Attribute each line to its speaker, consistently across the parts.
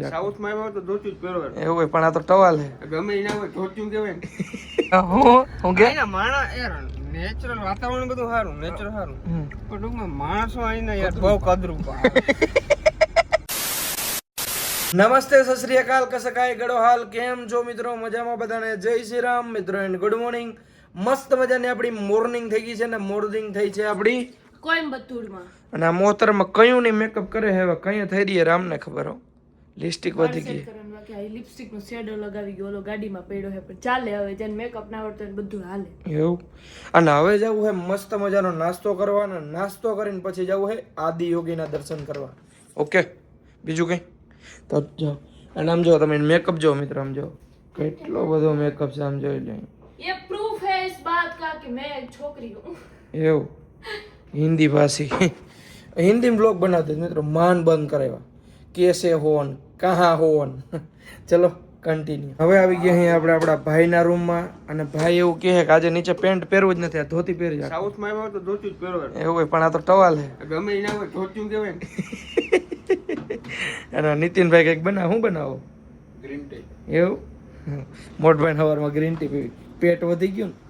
Speaker 1: South માં આવ્યો તો ધોતી જ પહેરવાનું
Speaker 2: એવું હોય પણ આ તો ટવાલ હે
Speaker 1: ગમે એના હોય ધોતી કહેવાય ને
Speaker 2: હું કે
Speaker 1: અહીંના માણા યાર નેચરલ વાતાવરણ બધું સારું નેચર સારું પણ ટૂંકમાં માણસો અહીંના યાર બહુ કદરૂપ
Speaker 2: નમસ્તે સત શ્રી અકાલ કસકાય ગડો હાલ કેમ છો મિત્રો મજામાં બધાને જય શ્રી રામ મિત્રો એન્ડ ગુડ મોર્નિંગ મસ્ત મજાની આપણી મોર્નિંગ થઈ ગઈ છે ને મોર્નિંગ થઈ છે આપણી
Speaker 3: કોઈમ્બતુરમાં
Speaker 2: અને આ મોહતરમાં કયું ની મેકઅપ કરે હવે કઈ થઈ રહી રામને ખબર હો લિપસ્ટિક વધી ગઈ
Speaker 3: લિપસ્ટિક નો શેડો લગાવી ગયો ઓલો ગાડીમાં પડ્યો છે પણ ચાલે હવે જેને મેકઅપ ના આવડતો હોય બધું હાલે
Speaker 2: એવું અને હવે જવું છે મસ્ત મજાનો નાસ્તો કરવા અને નાસ્તો કરીને પછી જવું છે આદિ યોગીના દર્શન કરવા ઓકે બીજું કઈ તો જો અને આમ જો તમે મેકઅપ જો મિત્રો આમ જો કેટલો બધો મેકઅપ છે આમ જોઈ લે
Speaker 3: ये प्रूफ है इस बात का कि मैं एक छोकरी हूँ
Speaker 2: એવું હિન્દી ભાષી હિન્દી બ્લોગ બનાવते મિત્રો માન બંધ કરાવ્યા કેસે હોન કહાં હોન ચલો કન્ટિન્યુ હવે આવી ગયા અહીં આપણે આપણા ભાઈના રૂમમાં અને ભાઈ એવું કહે કે આજે નીચે પેન્ટ પહેરવું જ નથી આ ધોતી પહેરી જા
Speaker 1: સાઉથ માં આવ્યો તો ધોતી જ પહેરવાનું
Speaker 2: એવું હોય પણ આ તો ટવાલ હે
Speaker 1: ગમે એના હોય ધોતી કહેવાય ને
Speaker 2: અને નીતિનભાઈ કંઈક બનાવો શું બનાવો
Speaker 1: ગ્રીન ટી
Speaker 2: એવું મોટભાઈ સવારમાં ગ્રીન ટી પીવી પેટ વધી ગયું ને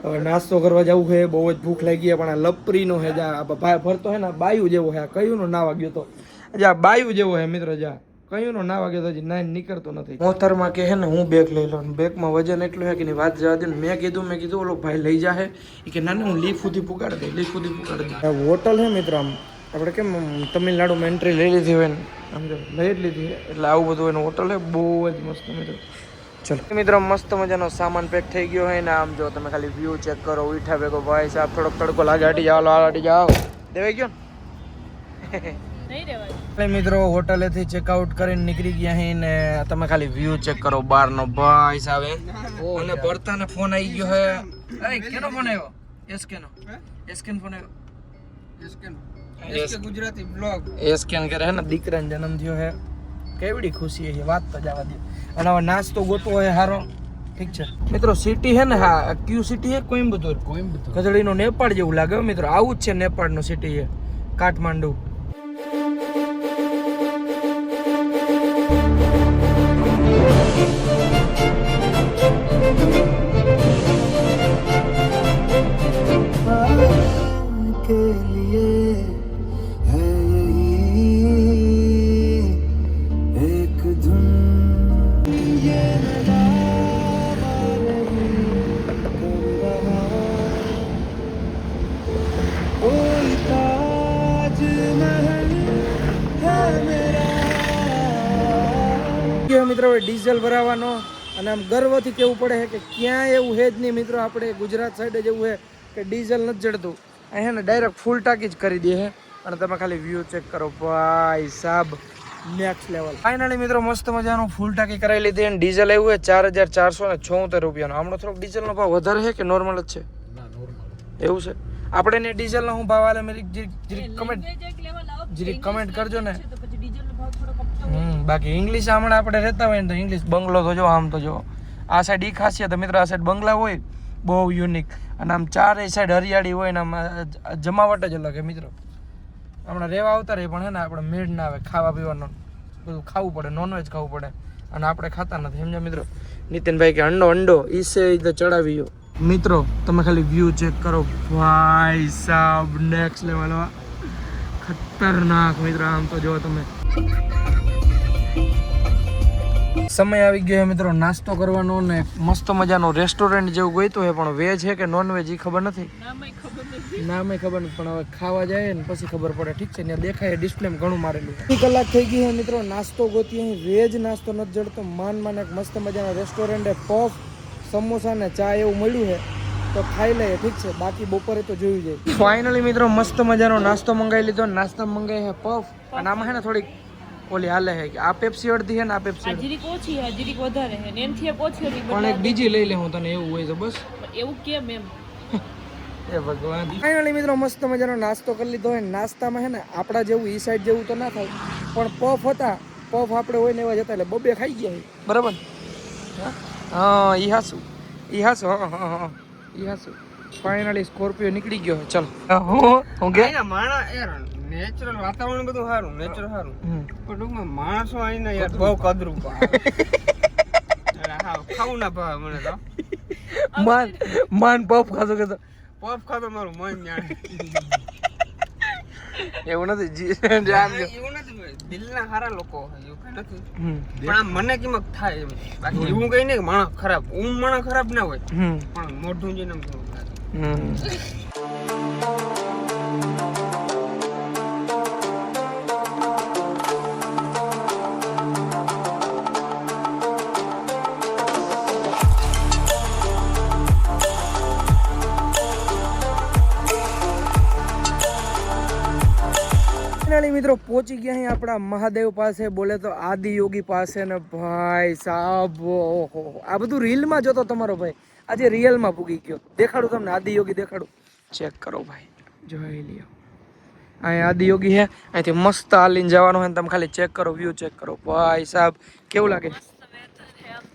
Speaker 2: હવે નાસ્તો કરવા જવું છે બહુ જ ભૂખ લાગી છે પણ આ લપરીનો હે જા આ ભાઈ ફરતો હે ને બાયુ જેવો હે કયું નો ના વાગ્યો તો જા બાયુ જેવો હે મિત્રો જા કયું નો ના વાગ્યો તો હજી નાઈ નીકળતો નથી મોથરમાં કે હે ને હું બેગ લઈ લઉં બેગમાં વજન એટલું હે કે ની વાત જવા દે ને મેં કીધું ઓલો ભાઈ લઈ જા હે એ કે ના હું લીફ સુધી પુગાડી દે લીફ સુધી પુગાડી દે હોટલ હે મિત્રો આમ આપણે કેમ તમિલનાડુમાં એન્ટ્રી લઈ લીધી હોય ને સમજો લઈ જ લીધી એટલે આવું બધું એનું હોટલ હે બહુ જ મસ્ત મિત્રો ચલો મિત્રો મસ્ત મજાનો સામાન પેક થઈ ગયો હોય ને આમ જો તમે ખાલી વ્યૂ ચેક કરો ઉઠા ભેગો ભાઈ સાહેબ થોડોક તડકો લાગે હટી જાઓ હટી જાઓ દેવાઈ ગયો ને મિત્રો હોટલેથી ચેકઆઉટ કરીને નીકળી ગયા હે ને તમે ખાલી વ્યૂ ચેક કરો બહારનો ભાઈ સાહેબ અને ભરતાને ફોન આવી ગયો હે અરે કેનો ફોન આવ્યો એસકેનો ફોન આવ્યો
Speaker 1: એસકે ગુજરાતી બ્લોગ
Speaker 2: એસકેન કરે હે ને દીકરાનો જન્મ થયો હે કેવડી ખુશી છે વાત તો જવા દે અને હવે નાસ્તો ગોતવો હોય હારો ઠીક છે મિત્રો સિટી હે ને હા ક્યુ સિટી હે કોઈમ્બતુર કદળીનો નેપાળ જેવું લાગે મિત્રો આવું જ છે નેપાળનો સિટી છે કાઠમાંડુ મિત્રો ડીઝલ ભરાવાનો અને આમ ગર્વથી કેવું પડે છે કે ક્યાંય એવું છે જ નહીં મિત્રો આપણે ગુજરાત સાઈડે જેવું છે કે ડીઝલ નથી જડતું અહીંયા ને ડાયરેક્ટ ફૂલ ટાંકી જ કરી દે છે અને તમે ખાલી વ્યૂ ચેક કરો ભાઈ સાબ નેક્સ્ટ લેવલ ફાઇનલી મિત્રો મસ્ત મજાનું ફૂલ ટાંકી કરાવી લીધી અને ડીઝલ આવ્યું છે 4476 રૂપિયાનો આમનો થોડોક ડીઝલનો ભાવ વધારે છે કે નોર્મલ જ છે એવું છે આપણે ને ડીઝલનો હું ભાવ આલે મેરી જીરી કમેન્ટ કરજો ને બાકી ઇંગ્લિશ હમણાં આપણે રહેતા હોય ને તો ઇંગ્લિશ બંગલો તો જો આમ તો જો આ સાઈડ ઈ ખાસિયત મિત્રો આ સાઈડ બંગલા હોય બહુ યુનિક અને આમ ચારે સાઈડ હરિયાળી હોય ને આમ જમાવટ જ અલગ મિત્રો હમણાં રહેવા આવતા રહે પણ હે ને આપણે મેળ ના આવે ખાવા પીવાનું બધું ખાવું પડે નોનવેજ ખાવું પડે અને આપણે ખાતા નથી સમજ્યા મિત્રો નીતિનભાઈ કે અંડો ઈસે તો ચડાવી મિત્રો તમે ખાલી વ્યૂ ચેક કરો ભાઈ સાબ નેક્સ્ટ લેવલ ખતરનાક મિત્રો આમ તો જો તમે સમય આવી ગયો મિત્રો નાસ્તો કરવાનો ને મસ્ત મજાનો રેસ્ટોરન્ટ જેવું ગોઈતું હોય પણ વેજ છે કે નોન વેજ એ ખબર નથી નામે ખબર નથી પણ હવે ખાવા જાય ને પછી ખબર પડે ઠીક છે ત્યાં દેખાય ડિસ્પ્લેમાં ઘણું મારેલું 2 કલાક થઈ ગઈ છે મિત્રો નાસ્તો ગોતી અહીં વેજ નાસ્તો નથી જડતો માન એક મસ્ત મજાનો રેસ્ટોરન્ટ પફ સમોસા ને ચા એવું મળ્યું છે તો ખાઈ લઈએ ઠીક છે બાકી બપોરે તો જોયું જાય ફાઇનલી મિત્રો મસ્ત મજાનો નાસ્તો મંગાવી લીધો નાસ્તો મંગાવી છે પફ અને આમાં છે ને થોડીક ઓલી હાલે છે કે આ પેપ્સી અડધી છે ને આ પેપ્સી
Speaker 3: જીરીક ઓછી છે જીરીક વધારે છે એનથી ઓછી હતી
Speaker 2: પણ એક બીજી લઈ લે હું તને એવું હોય તો બસ
Speaker 3: એવું કેમ એમ
Speaker 2: એ ભગવાન ફાઇનલી મિત્રો મસ્ત મજાનો નાસ્તો કરી લીધો હોય નાસ્તામાં છે ને આપણા જેવું ઈ સાઈડ જેવું તો ના થાય પણ પફ હતા પફ આપણે હોય ને એવા જતા એટલે બબે ખાઈ ગયા બરાબર હા ઈ હાસુ હા ફાઇનલી સ્કોર્પિયો નીકળી ગયો ચલ હું કે
Speaker 1: અહીંના માણા યાર નેચરલ વાતાવરણ બધું સારું નેચર સારું
Speaker 2: હમ.
Speaker 1: પણ ટૂંકમાં માણસો આવીને યાર બહુ કદરૂપ આવે. એટલે હા ખાવું ના ભાવે મને તો
Speaker 2: માન પફ ખાધો કે તો
Speaker 1: પફ ખાતો મારું મન જાણે.
Speaker 2: એવું નથી જામ જો
Speaker 1: એવું નથી ભાઈ. દિલના સારા લોકો હોય એવું કઈ નથી
Speaker 2: હમ
Speaker 1: પણ આમ મને કિંમત થાય એમ બાકી એવું કઈ નહીં કે માણસ ખરાબ માણસ ખરાબ ના હોય
Speaker 2: હમ
Speaker 1: પણ મોઢું જોઈને એમ કેવું લાગે.
Speaker 2: હમ ફાઇનલી મિત્રો પહોંચી ગયા અહીં આપણા મહાદેવ પાસે બોલે તો આદિયોગી પાસે ને ભાઈ સાહેબ ઓહો આ બધું રીલમાં જોતો તમારો ભાઈ આજે રિયલમાં પૂગી ગયો. દેખાડું તમને આદિયોગી દેખાડું ચેક કરો ભાઈ જોઈ લ્યો અહીં આદિયોગી હે અહીંથી મસ્ત હાલીને જવાનું હોય ને તમે ખાલી ચેક કરો વ્યૂ ચેક કરો ભાઈ સાહેબ કેવું લાગે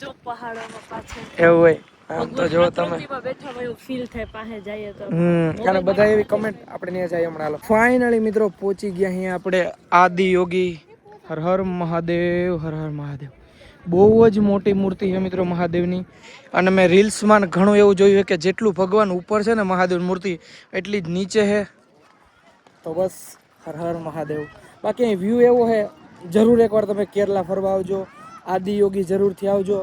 Speaker 3: જો પહાડોમાં પાછળ
Speaker 2: એવું હોય આમ તો જો તમે
Speaker 3: પ્રકૃતિમાં બેઠા હોય એવું ફીલ થાય પાસે જઈએ તો
Speaker 2: અને બધા એવી કમેન્ટ આપણે ત્યાં જાય હમણાં ફાઇનલી મિત્રો પહોંચી ગયા અહીંયા આપણે આદિયોગી હર હર મહાદેવ હર હર મહાદેવ બહુ જ મોટી મૂર્તિ છે મિત્રો મહાદેવની અને મેં રીલ્સમાં ઘણું એવું જોયું કે જેટલું ભગવાન ઉપર છે ને મહાદેવની મૂર્તિ એટલી જ નીચે છે તો બસ હર હર મહાદેવ બાકી અહીં વ્યૂ એવો છે જરૂર એકવાર તમે કેરલા ફરવા આવજો આદિયોગી જરૂરથી આવજો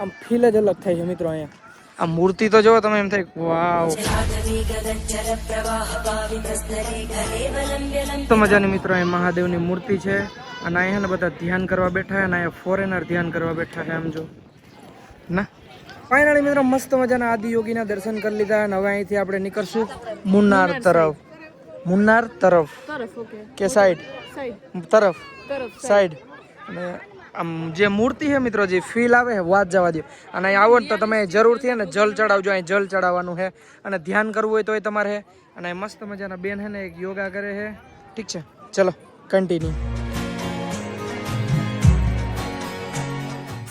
Speaker 2: આમ ફીલ જ અલગ થાય છે મિત્રો અહીંયા આ મૂર્તિ તો જો તમે એમ થાય વાવ તો મજાની મિત્રો અહીં મહાદેવની મૂર્તિ છે અને અહીંયા ને બધા ધ્યાન કરવા બેઠા છે અને અહીંયા ફોરેનર ધ્યાન કરવા બેઠા છે આમ જો ના ફાઇનલી મિત્રો મસ્ત મજાના આદિયોગીના દર્શન કરી લીધા અને હવે અહીંથી આપણે નીકળશું મુન્નાર તરફ
Speaker 3: તરફ ઓકે
Speaker 2: કે સાઈડ તરફ
Speaker 3: તરફ
Speaker 2: સાઈડ અને આમ જે મૂર્તિ છે મિત્રો જે ફીલ આવે છે વાત જવા દો અને અહીં આવો ને તો તમે જરૂરથી ને જલ ચડાવજો અહીં જલ ચડાવવાનું છે અને ધ્યાન કરવું હોય તોય તમારે છે અને અહીં મસ્ત મજાના બેન છે ને એક યોગા કરે છે ઠીક છે ચલો કન્ટિન્યુ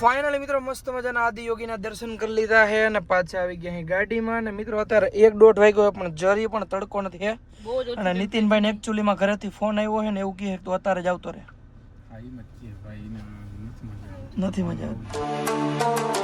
Speaker 2: ફાઇનલી મિત્રો મસ્ત મજાના આદિયોગીના દર્શન કરી લીધા છે અને પાછા આવી ગયા અહીં ગાડીમાં અને મિત્રો અત્યારે 1-1.5 વાગ્યો પણ જરી પણ તડકો નથી હે અને નીતિનભાઈ ને એકચ્યુઅલીમાં ઘરેથી ફોન આવ્યો છે ને એવું કહે તો અત્યારે જ આવતો રહે નથી મજા આવતી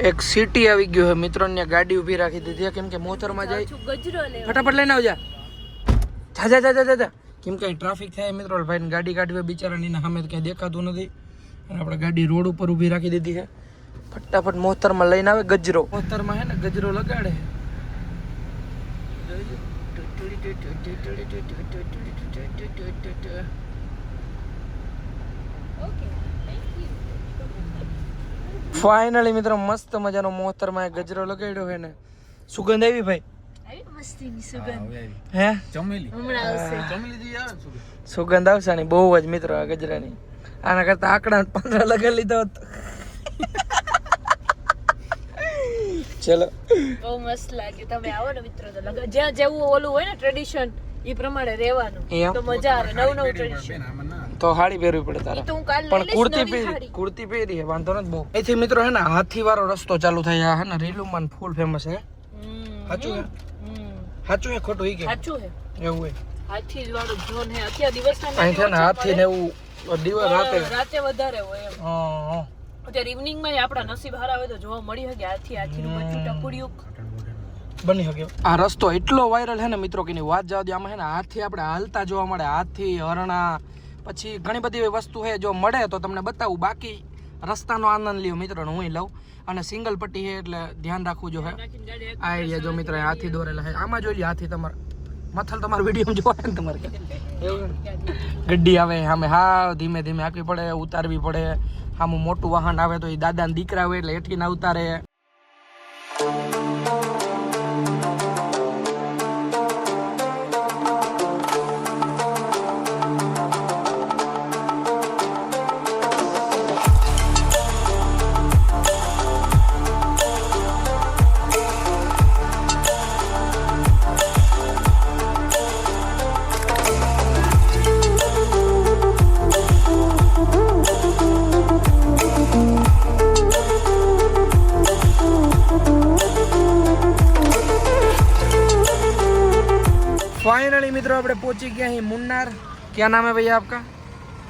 Speaker 2: એક સિટી આવી ગયો છે મિત્રો ને ગાડી ઊભી રાખી દીધી કેમ કે મોતરમાં જાય
Speaker 3: ગજરો લેવા
Speaker 2: ફટાફટ લઈને આવજા જા જા જા જા જા કેમ કે ટ્રાફિક થાય મિત્રો ભાઈ ગાડી કાઢવી બિચારાની સામે કઈ દેખાતું નથી અને આપણે ગાડી રોડ ઉપર ઊભી રાખી દીધી છે ફટાફટ મોતરમાં લઈને આવે ગજરો મોતરમાં હે ને ગજરો લગાડે ફાઇનલી મિત્રો મસ્ત મજાનો મોહતરમાં ગજરો લગાડ્યો છે ને સુગંધ આવી ભાઈ
Speaker 3: મસ્તીની સુગંધ
Speaker 2: હે
Speaker 3: હમણાં આવશે
Speaker 2: સુગંધ આવશે ને બહુ જ મિત્રો આ ગજરાની આના કરતા આકડા 15 લગાડી લીધો હતો ચલો
Speaker 3: બહુ મસ્ત લાગે તમે આવો ને મિત્રો તો જ્યાં જેવું ઓલું હોય ને ટ્રેડિશન એ પ્રમાણે રહેવાનું તો મજા આવે નવું ટ્રેડિશન
Speaker 2: તો હાડી પહેરવી પડે તારે
Speaker 3: તો હું કાલ
Speaker 2: પણ કુર્તી પહેરી હે વાંધો નથી બહુ અહીંથી મિત્રો હે ને હાથી વાળો રસ્તો ચાલુ થાય હે ને રીલુમાં ફૂલ ફેમસ હે સાચું હે સાચું હે ખોટું હે કે
Speaker 3: સાચું હે
Speaker 2: એવું હે
Speaker 3: હાથી વાળો ઝોન હે અત્યારે દિવસમાં
Speaker 2: અહીં છે ને હાથી ને એવું દિવસ
Speaker 3: રાતે વધારે હોય એમ
Speaker 2: હા
Speaker 3: અત્યારે ઇવનિંગ માં આપણા નસીબ હારા હોય તો જોવા મળી શકે હાથીનું બચ્ચું ટપુડિયું
Speaker 2: બની શકે આ રસ્તો એટલો વાયરલ છે ને મિત્રો કે ની વાત જવા દે આમાં હે ને હાથી આપણે હાલતા જોવા મળે હાથી હરણા પછી ઘણી બધી એવી વસ્તુ છે જો મળે તો તમને બતાવું બાકી રસ્તાનો આનંદ લ્યો મિત્રો, હું લઉં. અને સિંગલ પટ્ટી છે એટલે ધ્યાન રાખવું જો હે. આ એરિયા જો મિત્રો હાથી દોરેલા છે. આમાં જોઈ લ્યો હાથી તમારે મથલ તમારે વિડીયો જોવા ને તમારે ગड्डी આવે સામે, હા ધીમે ધીમે હાંકવી પડે, ઉતારવી પડે. આમાં મોટું વાહન આવે તો એ દાદા ને દીકરા હોય એટલે હેઠી ના ઉતારે. फाइनली मित्रों अपने पहुंची गया हैं मुन्नार. क्या नाम है भैया आपका?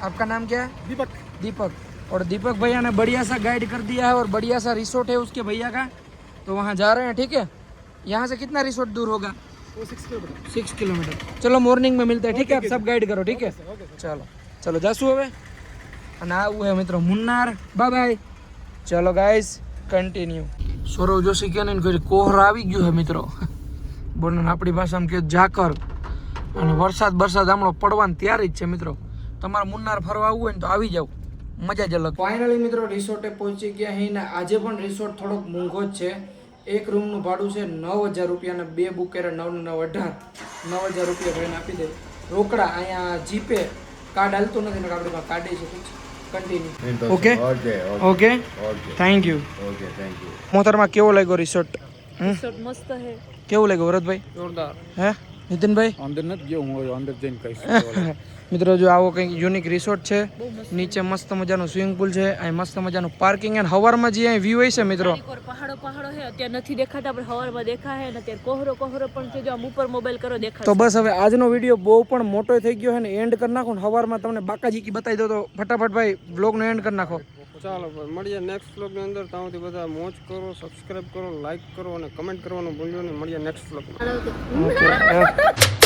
Speaker 2: आपका नाम क्या है? दीपक. दीपक. और दीपक भैया ने बढ़िया सा गाइड कर दिया है और बढ़िया सा रिसोर्ट है उसके भैया का, तो वहाँ जा रहे हैं. ठीक है, यहाँ से कितना रिसोर्ट दूर होगा? 6 किलोमीटर. चलो मॉर्निंग में मिलते हैं. ठीक है, आप सब गाइड करो. ठीक है, चलो चलो जासू હવે. અને આવું હે મિત્રો મુન્નાર. Bye bye. ચલો ગાઈસ કન્ટિન્યુ. સૌરવ જોશી કે ને કોઈ કોહર આવી ગયો હે મિત્રો, બોલને આપણી ભાષામાં કે ઝાકર. અને વરસાદ હમણો પડવાની તૈયારી જ છે મિત્રો. તમારે મુન્નાર ફરવા આવવું હોય ને તો આવી જાવ, મજા જ અલગ. ફાઇનલી મિત્રો રિસોર્ટે પહોંચી ગયા અહીં ને આજે પણ રિસોર્ટ થોડોક મોંઘો જ છે. એક રૂમનું ભાડું છે 9,000 રૂપિયા અને 2 બુક કરે 9 ને 9 18 9,000 રૂપિયા ભાઈને આપી દે રોકડા. અહીંયા જીપે કાર્ડ હાલતું નથી ને આપણી પાસે કાર્ડ છે. Continue. Okay okay thank you. Okay thank you. મોહતરમાં કેવો લાગ્યો રિસોર્ટ?
Speaker 3: રિસોર્ટ મસ્ત હે.
Speaker 2: કેવું લાગ્યું વરદભાઈ?
Speaker 1: જોરદાર.
Speaker 2: હે નીતિનભાઈ?
Speaker 4: અંદર નથી ગયો હું, અંદર જઈને કહીશ.
Speaker 2: મિત્રો જો આવો કંઈક યુનિક રિસોર્ટ છે. નીચે મસ્ત મજાનું સ્વિમિંગ પુલ છે, અહીં મસ્ત મજાનું પાર્કિંગ અને હવારમાં જે અહીં વ્યૂ હોય છે મિત્રો,
Speaker 3: પહાડો હે. અત્યારે નથી દેખાતા, આપણે હવારમાં દેખાય અને અત્યારે કોહરો પણ છે. જો આમ ઉપર મોબાઈલ કરો દેખાય.
Speaker 2: તો બસ હવે આજનો વિડીયો બહુ પણ મોટો થઈ ગયો છે ને એન્ડ કરી નાખો ને હવારમાં તમને બાકાજી કી બતાવી દો તો ફટાફટ ભાઈ બ્લોગનો એન્ડ કરી નાખો.
Speaker 1: ચાલો ભાઈ મળીએ નેક્સ્ટ વ્લોગની અંદર. ત્યાં સુધી બધા મોજ કરો, સબસ્ક્રાઇબ કરો, લાઈક કરો અને કમેન્ટ કરવાનું ભૂલ્યો નહીં. મળીએ નેક્સ્ટ વ્લોગમાં.
Speaker 2: ઓકે